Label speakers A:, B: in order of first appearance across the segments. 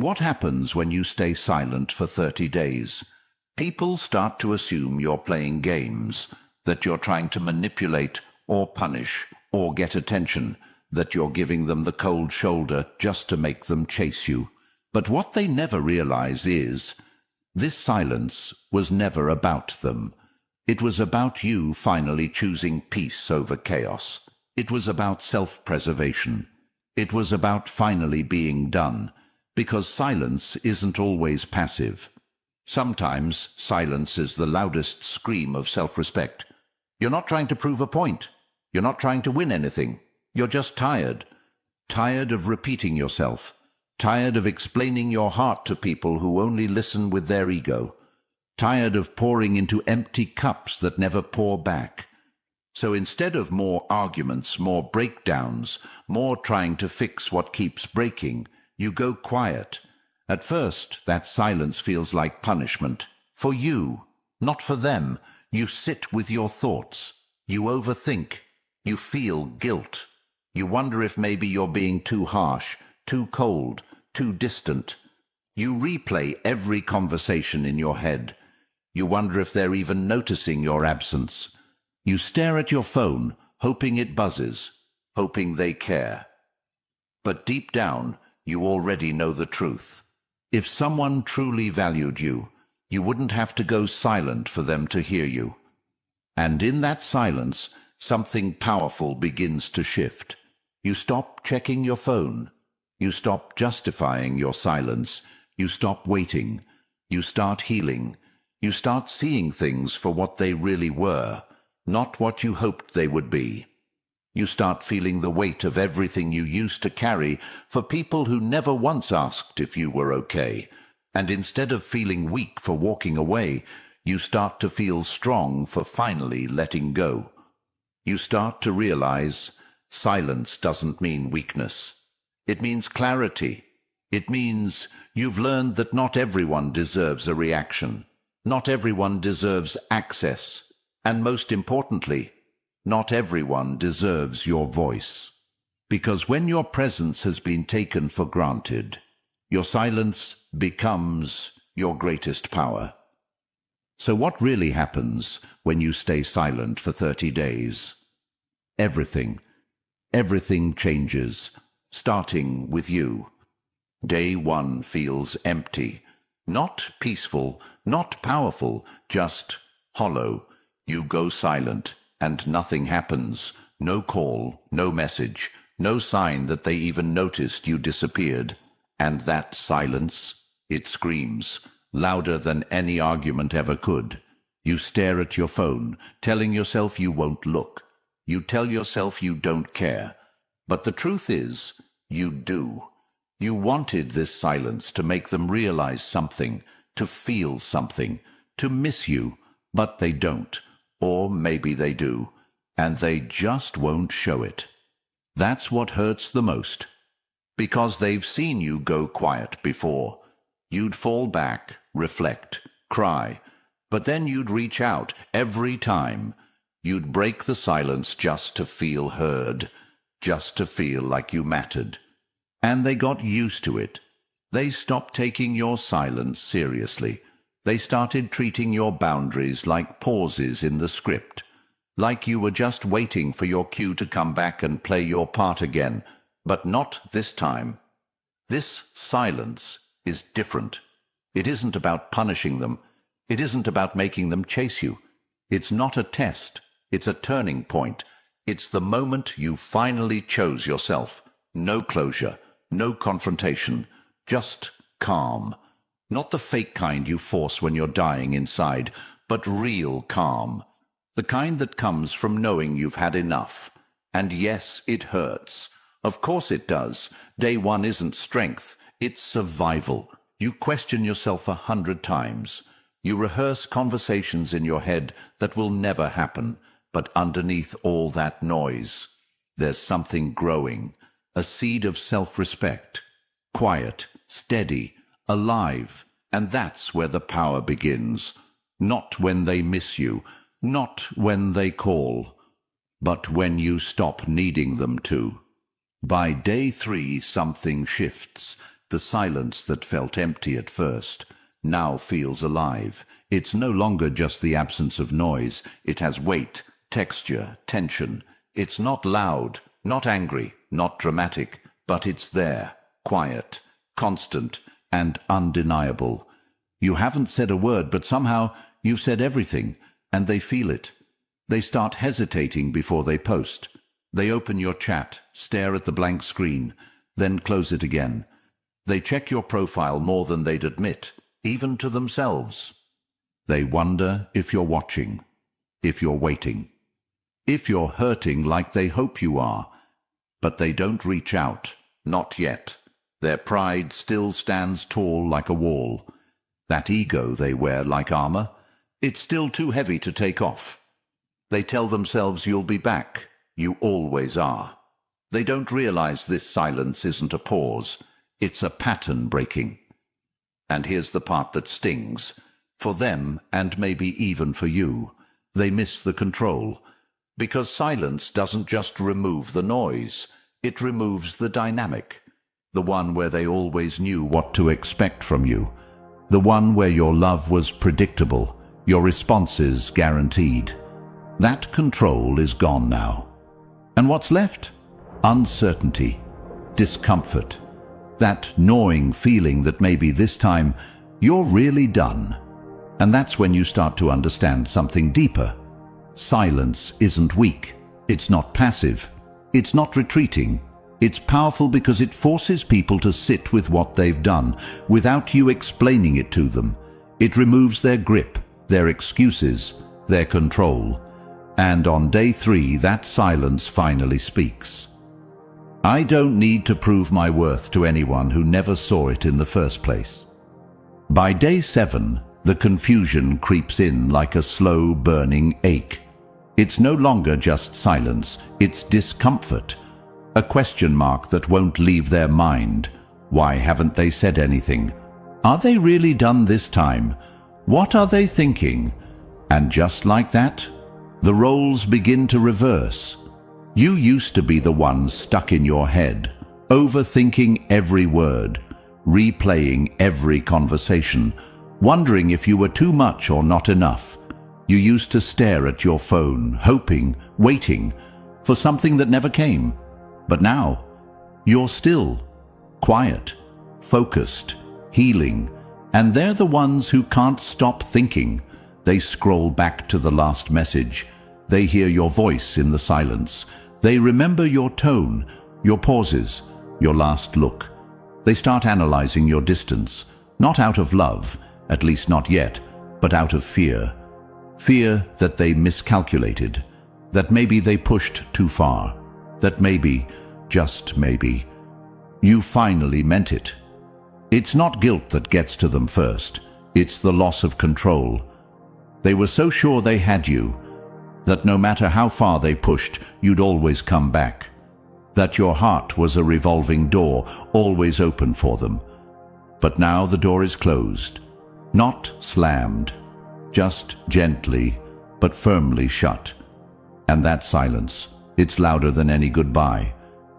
A: What happens when you stay silent for 30 days? People start to assume you're playing games, that you're trying to manipulate or punish or get attention, that you're giving them the cold shoulder just to make them chase you. But what they never realize is, this silence was never about them. It was about you finally choosing peace over chaos. It was about self-preservation. It was about finally being done, because silence isn't always passive. Sometimes silence is the loudest scream of self-respect. You're not trying to prove a point. You're not trying to win anything. You're just tired. Tired of repeating yourself. Tired of explaining your heart to people who only listen with their ego. Tired of pouring into empty cups that never pour back. So instead of more arguments, more breakdowns, more trying to fix what keeps breaking, you go quiet. At first, that silence feels like punishment. For you, not for them. You sit with your thoughts. You overthink. You feel guilt. You wonder if maybe you're being too harsh, too cold, too distant. You replay every conversation in your head. You wonder if they're even noticing your absence. You stare at your phone, hoping it buzzes, hoping they care. But deep down, you already know the truth. If someone truly valued you, you wouldn't have to go silent for them to hear you. And in that silence, something powerful begins to shift. You stop checking your phone. You stop justifying your silence. You stop waiting. You start healing. You start seeing things for what they really were, not what you hoped they would be. You start feeling the weight of everything you used to carry for people who never once asked if you were okay. And instead of feeling weak for walking away, you start to feel strong for finally letting go. You start to realize silence doesn't mean weakness. It means clarity. It means you've learned that not everyone deserves a reaction. Not everyone deserves access. And most importantly, not everyone deserves your voice. Because when your presence has been taken for granted, your silence becomes your greatest power. So what really happens when you stay silent for 30 days? Everything changes, starting with you. Day 1 feels empty, not peaceful, not powerful, just hollow. You go silent, and nothing happens. No call, no message, no sign that they even noticed you disappeared. And that silence, it screams, louder than any argument ever could. You stare at your phone, telling yourself you won't look. You tell yourself you don't care. But the truth is, you do. You wanted this silence to make them realize something, to feel something, to miss you, but they don't. Or maybe they do, and they just won't show it. That's what hurts the most. Because they've seen you go quiet before. You'd fall back, reflect, cry, but then you'd reach out every time. You'd break the silence just to feel heard, just to feel like you mattered. And they got used to it. They stopped taking your silence seriously. They started treating your boundaries like pauses in the script, like you were just waiting for your cue to come back and play your part again, but not this time. This silence is different. It isn't about punishing them. It isn't about making them chase you. It's not a test. It's a turning point. It's the moment you finally chose yourself. No closure, no confrontation, just calm. Not the fake kind you force when you're dying inside, but real calm. The kind that comes from knowing you've had enough. And yes, it hurts. Of course it does. Day 1 isn't strength, it's survival. You question yourself 100 times. You rehearse conversations in your head that will never happen. But underneath all that noise, there's something growing. A seed of self-respect. Quiet, steady, alive. And that's where the power begins. Not when they miss you, not when they call, but when you stop needing them to. By day 3, something shifts. The silence that felt empty at first now feels alive. It's no longer just the absence of noise. It has weight, texture, tension. It's not loud, not angry, not dramatic, but it's there, quiet, constant, and undeniable. You haven't said a word, but somehow you've said everything, and they feel it. They start hesitating before they post. They open your chat, stare at the blank screen, then close it again. They check your profile more than they'd admit, even to themselves. They wonder if you're watching, if you're waiting, if you're hurting like they hope you are. But they don't reach out, not yet. Their pride still stands tall like a wall. That ego they wear like armor, it's still too heavy to take off. They tell themselves you'll be back. You always are. They don't realize this silence isn't a pause. It's a pattern breaking. And here's the part that stings. For them, and maybe even for you, they miss the control. Because silence doesn't just remove the noise. It removes the dynamic. The one where they always knew what to expect from you. The one where your love was predictable, your responses guaranteed. That control is gone now. And what's left? Uncertainty, discomfort, that gnawing feeling that maybe this time you're really done. And that's when you start to understand something deeper. Silence isn't weak. It's not passive. It's not retreating. It's powerful because it forces people to sit with what they've done without you explaining it to them. It removes their grip, their excuses, their control. And on day 3, that silence finally speaks. I don't need to prove my worth to anyone who never saw it in the first place. By day 7, the confusion creeps in like a slow burning ache. It's no longer just silence, it's discomfort. A question mark that won't leave their mind. Why haven't they said anything? Are they really done this time? What are they thinking? And just like that, the roles begin to reverse. You used to be the one stuck in your head, overthinking every word, replaying every conversation, wondering if you were too much or not enough. You used to stare at your phone, hoping, waiting for something that never came. But now, you're still, quiet, focused, healing, and they're the ones who can't stop thinking. They scroll back to the last message. They hear your voice in the silence. They remember your tone, your pauses, your last look. They start analyzing your distance, not out of love, at least not yet, but out of fear. Fear that they miscalculated, that maybe they pushed too far, that maybe, just maybe, you finally meant it. It's not guilt that gets to them first, it's the loss of control. They were so sure they had you, that no matter how far they pushed, you'd always come back. That your heart was a revolving door, always open for them. But now the door is closed, not slammed, just gently but firmly shut. And that silence, it's louder than any goodbye.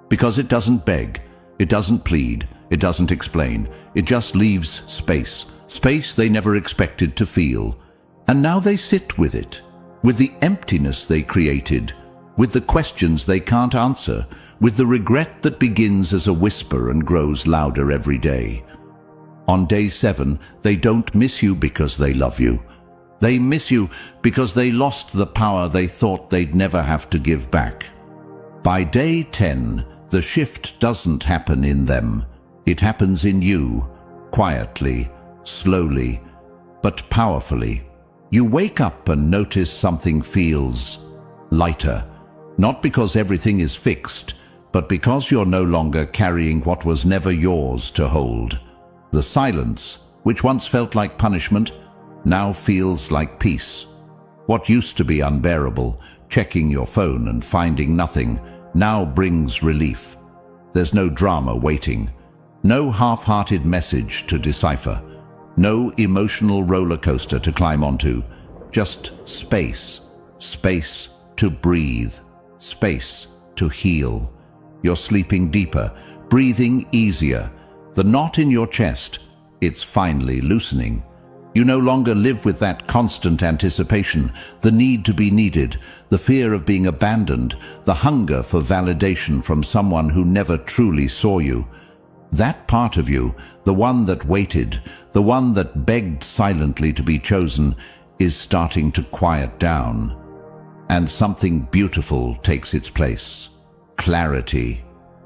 A: Because it doesn't beg, it doesn't plead, it doesn't explain. It just leaves space, space they never expected to feel. And now they sit with it, with the emptiness they created, with the questions they can't answer, with the regret that begins as a whisper and grows louder every day. On day 7, they don't miss you because they love you. They miss you because they lost the power they thought they'd never have to give back. By day 10, the shift doesn't happen in them. It happens in you, quietly, slowly, but powerfully. You wake up and notice something feels lighter, not because everything is fixed, but because you're no longer carrying what was never yours to hold. The silence, which once felt like punishment, now feels like peace. What used to be unbearable, checking your phone and finding nothing, now brings relief. There's no drama waiting, no half-hearted message to decipher, no emotional roller coaster to climb onto, just space, space to breathe, space to heal. You're sleeping deeper, breathing easier, The knot in your chest, it's finally loosening. You no longer live with that constant anticipation, the need to be needed, the fear of being abandoned, the hunger for validation from someone who never truly saw you. That part of you, the one that waited, the one that begged silently to be chosen, is starting to quiet down. And something beautiful takes its place. Clarity,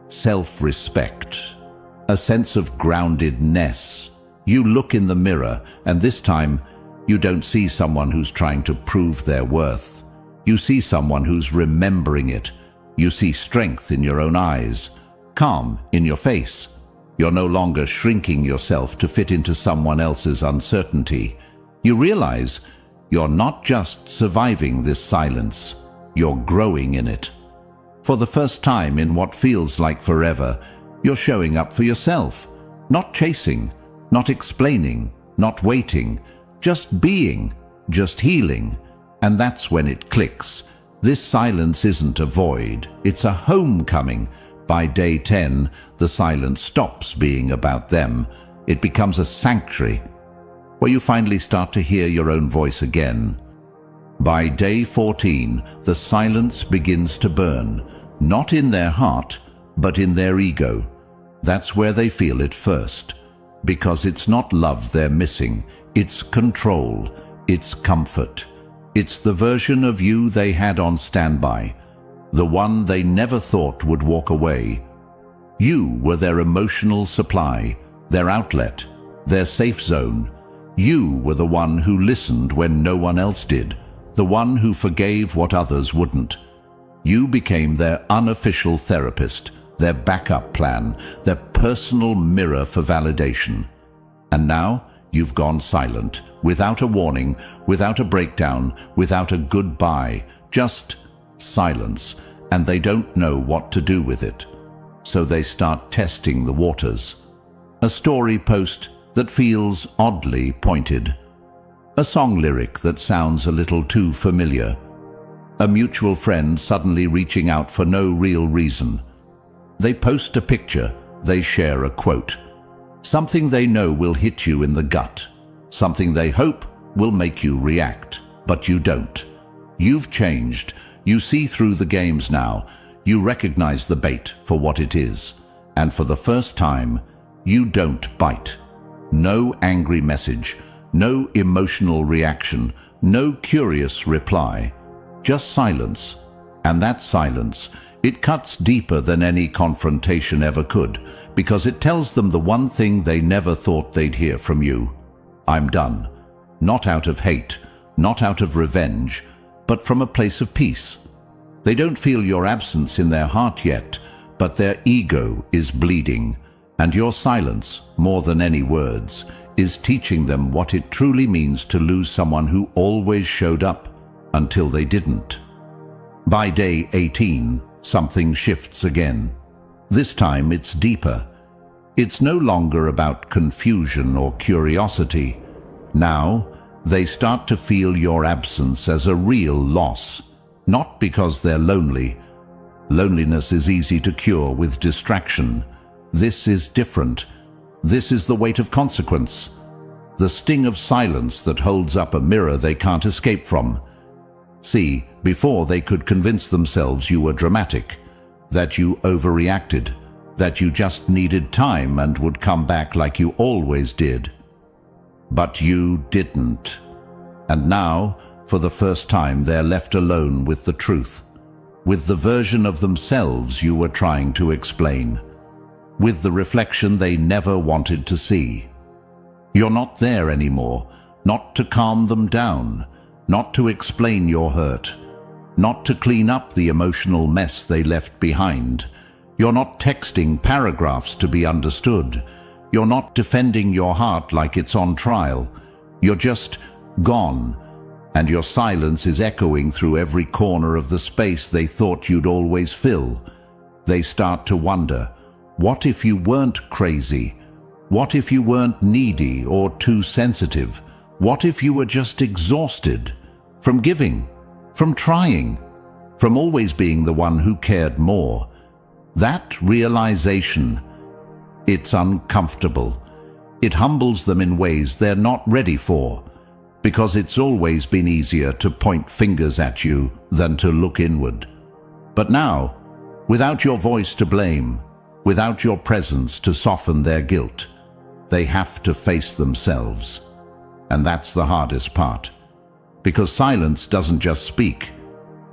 A: self-respect, a sense of groundedness. You look in the mirror, and this time, you don't see someone who's trying to prove their worth. You see someone who's remembering it. You see strength in your own eyes, calm in your face. You're no longer shrinking yourself to fit into someone else's uncertainty. You realize you're not just surviving this silence, you're growing in it. For the first time in what feels like forever, you're showing up for yourself, not chasing, not explaining, not waiting, just being, just healing. And that's when it clicks. This silence isn't a void, it's a homecoming. By day 10, the silence stops being about them. It becomes a sanctuary, where you finally start to hear your own voice again. By day 14, the silence begins to burn, not in their heart, but in their ego. That's where they feel it first. Because it's not love they're missing, it's control, it's comfort. It's the version of you they had on standby, the one they never thought would walk away. You were their emotional supply, their outlet, their safe zone. You were the one who listened when no one else did, the one who forgave what others wouldn't. You became their unofficial therapist, their backup plan, their personal mirror for validation. And now you've gone silent, without a warning, without a breakdown, without a goodbye, just silence, and they don't know what to do with it. So they start testing the waters. A story post that feels oddly pointed. A song lyric that sounds a little too familiar. A mutual friend suddenly reaching out for no real reason. They post a picture, they share a quote. Something they know will hit you in the gut. Something they hope will make you react, but you don't. You've changed. You see through the games now. You recognize the bait for what it is. And for the first time, you don't bite. No angry message, no emotional reaction, no curious reply. Just silence. And that silence, it cuts deeper than any confrontation ever could, because it tells them the one thing they never thought they'd hear from you. I'm done. Not out of hate, not out of revenge, but from a place of peace. They don't feel your absence in their heart yet, but their ego is bleeding, and your silence, more than any words, is teaching them what it truly means to lose someone who always showed up until they didn't. By day 18, something shifts again. This time it's deeper. It's no longer about confusion or curiosity. Now, they start to feel your absence as a real loss, not because they're lonely. Loneliness is easy to cure with distraction. This is different. This is the weight of consequence. The sting of silence that holds up a mirror they can't escape from. See, before they could convince themselves you were dramatic, that you overreacted, that you just needed time and would come back like you always did. But you didn't. And now, for the first time, they're left alone with the truth, with the version of themselves you were trying to explain, with the reflection they never wanted to see. You're not there anymore, not to calm them down, not to explain your hurt, not to clean up the emotional mess they left behind. You're not texting paragraphs to be understood. You're not defending your heart like it's on trial. You're just gone, and your silence is echoing through every corner of the space they thought you'd always fill. They start to wonder, what if you weren't crazy? What if you weren't needy or too sensitive? What if you were just exhausted from giving, from trying, from always being the one who cared more? That realization, It's uncomfortable. It humbles them in ways they're not ready for, because it's always been easier to point fingers at you than to look inward. But now, without your voice to blame, without your presence to soften their guilt, they have to face themselves. And that's the hardest part. Because silence doesn't just speak,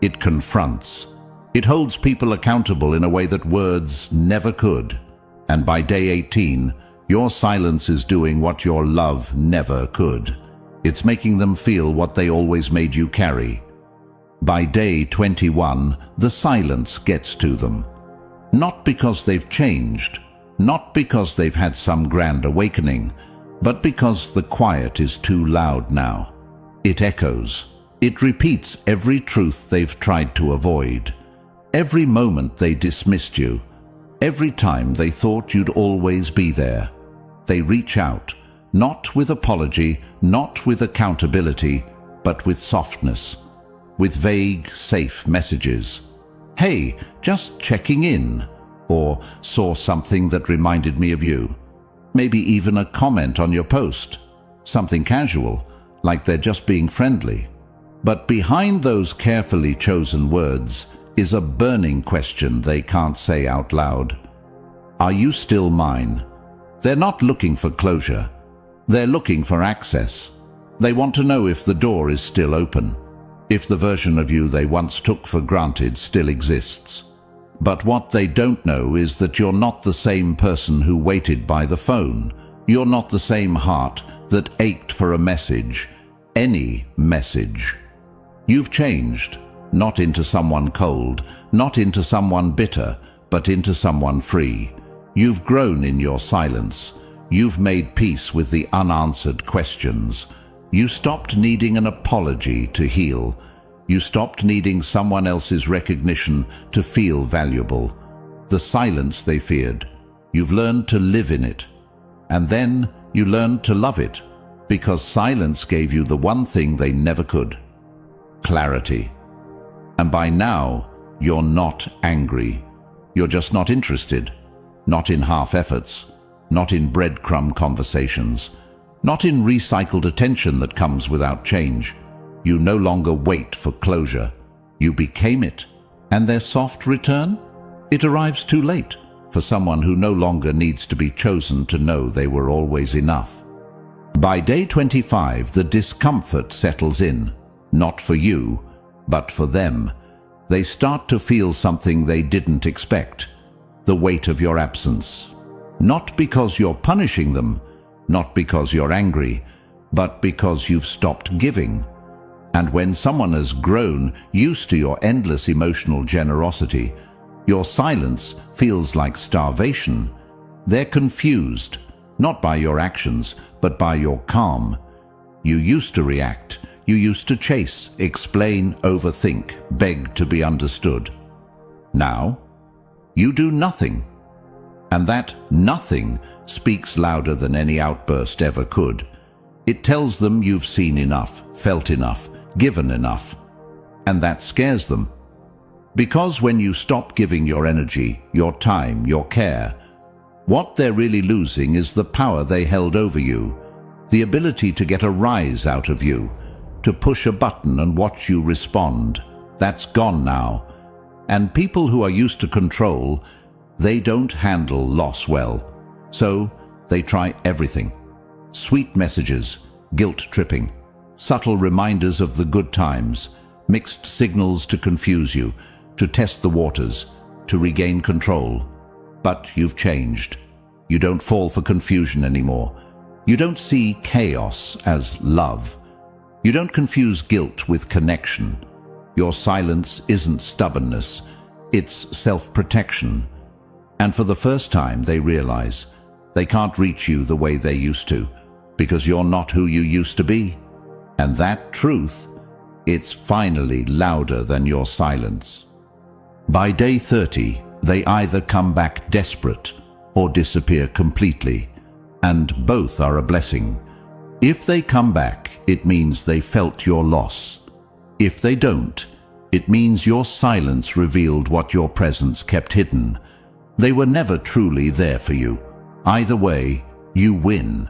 A: it confronts. It holds people accountable in a way that words never could. And by day 18, your silence is doing what your love never could. It's making them feel what they always made you carry. By day 21, the silence gets to them. Not because they've changed, not because they've had some grand awakening, but because the quiet is too loud now. It echoes. It repeats every truth they've tried to avoid. Every moment they dismissed you. Every time they thought you'd always be there. They reach out, not with apology, not with accountability, but with softness, with vague, safe messages. Hey, just checking in, or saw something that reminded me of you. Maybe even a comment on your post, something casual, like they're just being friendly. But behind those carefully chosen words is a burning question they can't say out loud. Are you still mine? They're not looking for closure. They're looking for access. They want to know if the door is still open, if the version of you they once took for granted still exists. But what they don't know is that you're not the same person who waited by the phone. You're not the same heart that ached for a message, any message. You've changed, not into someone cold, not into someone bitter, but into someone free. You've grown in your silence. You've made peace with the unanswered questions. You stopped needing an apology to heal. You stopped needing someone else's recognition to feel valuable. The silence they feared, you've learned to live in it. And then you learned to love it, because silence gave you the one thing they never could: clarity. And by now, you're not angry. You're just not interested. Not in half efforts, not in breadcrumb conversations, not in recycled attention that comes without change. You no longer wait for closure. You became it. And their soft return? It arrives too late for someone who no longer needs to be chosen to know they were always enough. By day 25, the discomfort settles in, not for you, but for them. They start to feel something they didn't expect, the weight of your absence. Not because you're punishing them, not because you're angry, but because you've stopped giving. And when someone has grown used to your endless emotional generosity, your silence feels like starvation. They're confused, not by your actions, but by your calm. You used to react. You used to chase, explain, overthink, beg to be understood. Now, you do nothing. And that nothing speaks louder than any outburst ever could. It tells them you've seen enough, felt enough, given enough. And that scares them. Because when you stop giving your energy, your time, your care, what they're really losing is the power they held over you, the ability to get a rise out of you, to push a button and watch you respond. That's gone now. And people who are used to control, they don't handle loss well. So they try everything. Sweet messages, guilt-tripping, subtle reminders of the good times, mixed signals to confuse you, to test the waters, to regain control. But you've changed. You don't fall for confusion anymore. You don't see chaos as love. You don't confuse guilt with connection. Your silence isn't stubbornness, it's self-protection. And for the first time they realize they can't reach you the way they used to, because you're not who you used to be. And that truth, it's finally louder than your silence. By day 30, they either come back desperate or disappear completely, and both are a blessing. If they come back, it means they felt your loss. If they don't, it means your silence revealed what your presence kept hidden. They were never truly there for you. Either way, you win.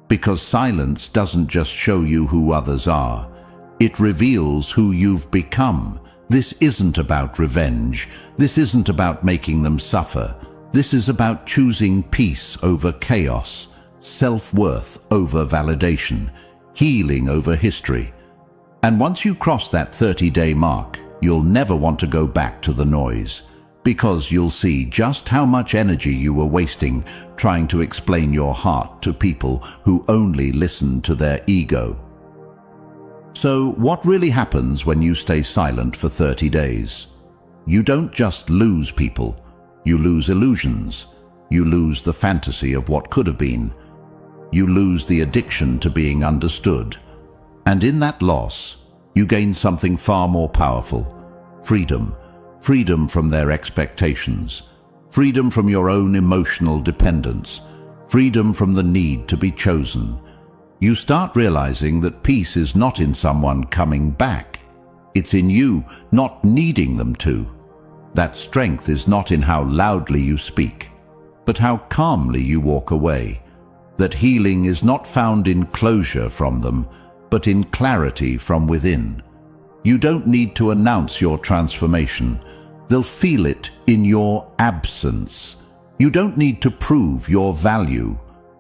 A: Because silence doesn't just show you who others are. It reveals who you've become. This isn't about revenge. This isn't about making them suffer. This is about choosing peace over chaos, self-worth over validation, healing over history. And once you cross that 30-day mark, you'll never want to go back to the noise, because you'll see just how much energy you were wasting trying to explain your heart to people who only listen to their ego. So what really happens when you stay silent for 30 days? You don't just lose people, you lose illusions. You lose the fantasy of what could have been. You lose the addiction to being understood. And in that loss, you gain something far more powerful: freedom. Freedom from their expectations. Freedom from your own emotional dependence. Freedom from the need to be chosen. You start realizing that peace is not in someone coming back. It's in you not needing them to. That strength is not in how loudly you speak, but how calmly you walk away. That healing is not found in closure from them, but in clarity from within. You don't need to announce your transformation. They'll feel it in your absence. You don't need to prove your value.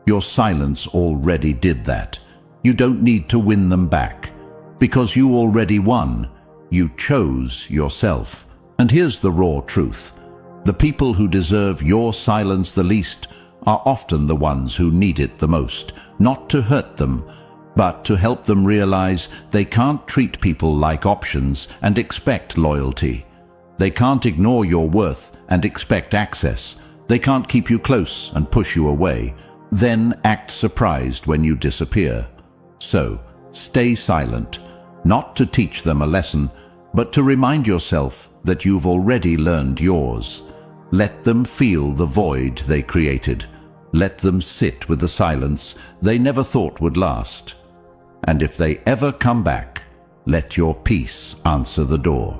A: Your silence already did that. You don't need to win them back, because you already won. You chose yourself. And here's the raw truth. The people who deserve your silence the least are often the ones who need it the most, not to hurt them, but to help them realize they can't treat people like options and expect loyalty. They can't ignore your worth and expect access. They can't keep you close and push you away, then act surprised when you disappear. So, stay silent, not to teach them a lesson, but to remind yourself that you've already learned yours. Let them feel the void they created. Let them sit with the silence they never thought would last. And if they ever come back, let your peace answer the door.